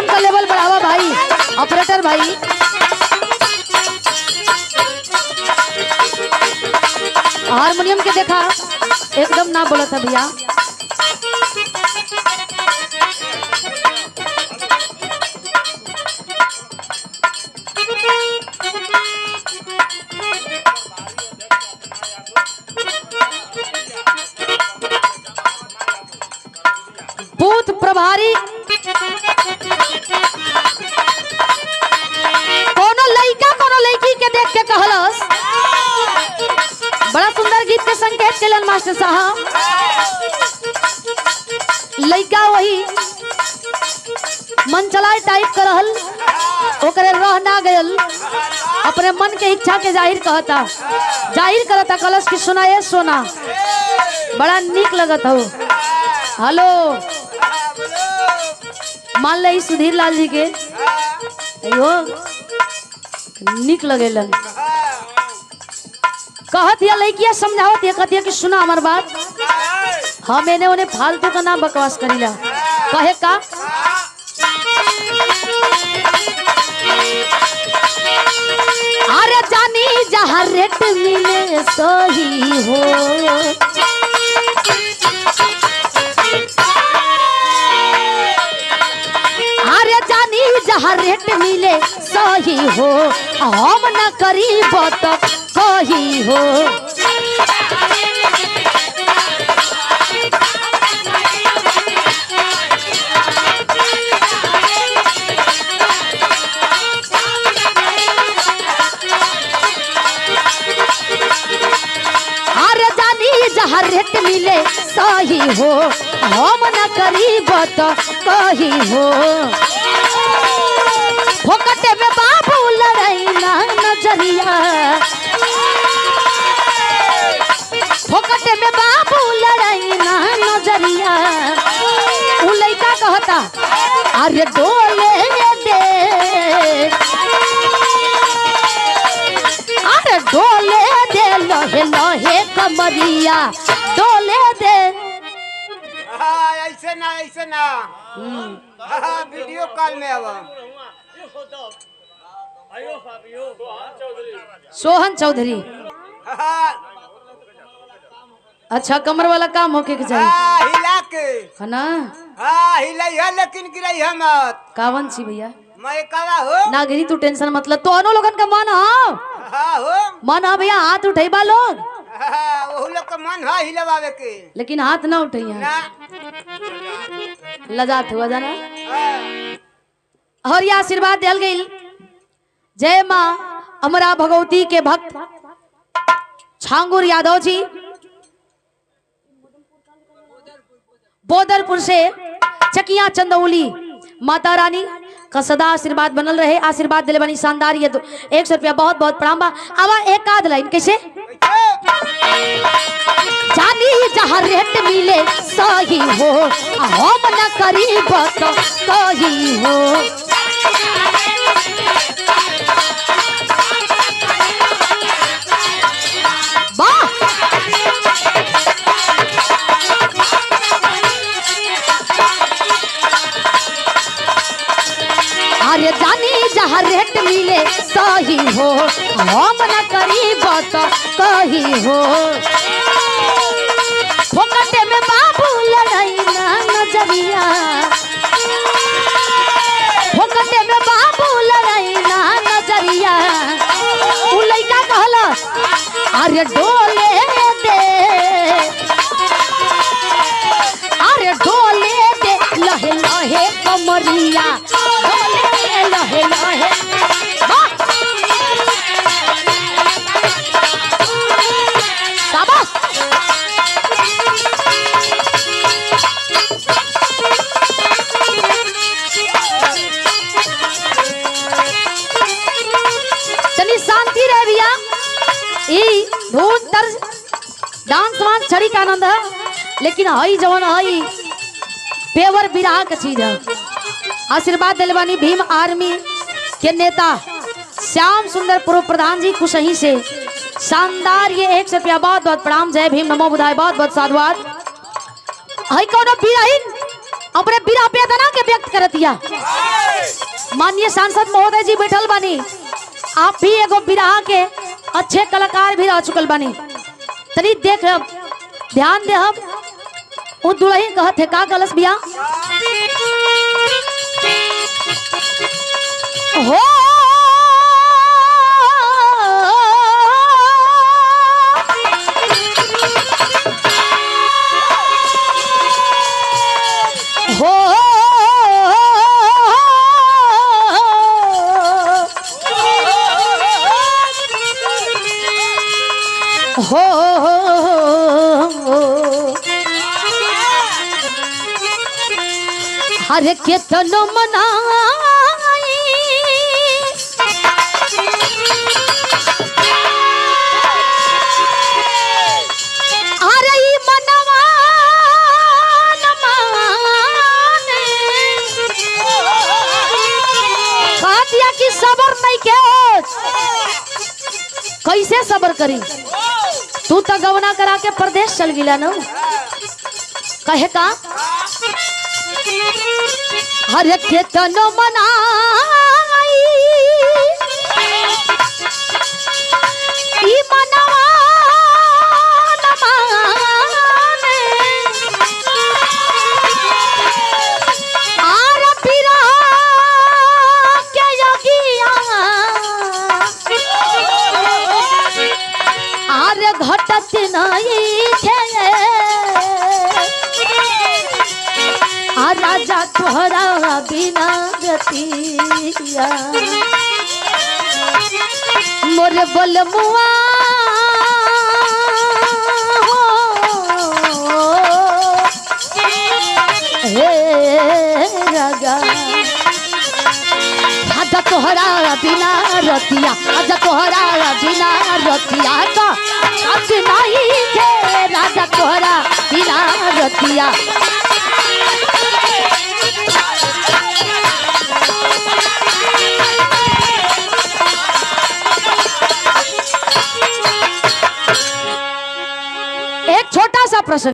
Harmonium का लेवल बढ़ावा भाई, ऑपरेटर भाई। हारमोनियम के देखा एकदम ना बोला था भैया। बूथ प्रभारी कोनो लड़का कोनो लड़की के देख के कहलस, बड़ा सुंदर गीत के संकेत केलन मास्टर साहब। लड़का वही मन चलाए टाइप करहल, ओकरे रह ना गयल, अपने मन के इच्छा के जाहिर करता कलश की सुनाए सोना बड़ा नीक लगत हो। हेलो मान ले सुधीर लाल जी के अयो नीक लगेलन। कहत या लड़किया समझावत या कहती कि सुना हमार बात, हम एने उन्हें फालतू का नाम बकवास करीला। कहे का अरे जानी जहाँ रेट मिले सही हो, अरे जानी जहाँ रेट मिले सही हो, हम न करी बत कही हो। अरे जानी जहाँ रेट मिले सही हो, हम न करी बत कही हो। फोकटे में बाबू लड़ाई ना नजरिया, फोकटे में बाबू लड़ाई ना नजरिया। उ लड़का कहता अरे डोले दे, अरे डोले दे लहे लहे कमरिया, डोले दे। ऐसे ना वीडियो कॉल में अब सोहन चौधरी। अच्छा कमर वाला काम होके के चाहिए हिला के है ना। हिलाई है लेकिन गिराई है मत। कावन सी भैया मैं कहा हो ना गिरी तू टेंशन मतलब तो अनो लोगन का मन हो मन हो भैया, हाथ उठेबा लोग वो लोग का मन है हिलवावे के, लेकिन हाथ ना उठैया ना लजात हुआ जाना। और ये आशीर्वाद दिल गई जय माँ अमरा भगवती के भक्त छांगुर यादव जी बोदरपुर से चकिया चंदौली, माता रानी का सदा आशीर्वाद बनल रहे। आशीर्वाद दिले बनी शानदार ये 100 रुपया बहुत बहुत प्रणाम। अब एक आध लाइन कैसे जानी जहाँ रेट मिले सही हो, हम न करी बत कही हो। वाह अरे जानी जहाँ रेट मिले सही हो, हम न करी बत कही हो। फोकटे में बाबू लड़ाई ना नजरिया, फोकटे में बाबू लड़ाई ना नजरिया। उ लइका कहला अरे डोले दे, अरे डोले दे लहे लहे कमरिया, डोले लहे लहे। शाबाश चलिए शांति रहे भैया। ई धून तर्ज डांस वांस छड़ी का आनंद है, लेकिन हई जवन हई पेवर बिरहा का चीज है। आशीर्वाद दिलवानी भीम आर्मी के नेता श्याम सुंदर पूर्व प्रधान जी कुशही से शानदार ये 100 रुपया बहुत बहुत प्रणाम। जय भीम नमो बुधाय बहुत बहुत साधुवाद। हई कोनो बिरहीन अपने बिरहा पे तना के व्यक्त करतिया माननीय सांसद महोदय जी बैठल बानी, आप भी एगो बिरहा के अच्छे कलाकार भी रह चुकल बानी। तनी देख ध्यान दे हम वो दुल्ही कहत है का गलस बिया हो हो हरे केतनो मनाई अरे ई मनवा न माने कहा दिया कि सबर नहीं के कैसे सबर करी तू तो गवना करा के प्रदेश चल गिला न कहे का हरे केतनो मनाई ई मनवा न माने आर पिरा के योगिया आर घटत नहीं थे राजा तोहरा बिना गतिया मोर बलमुआ हे राजा आजा तोहरा बिना रतिया आजा तोहरा बिना रतिया का नहीं थे राजा तोहरा बिना रतिया एक छोटा सा प्रश्न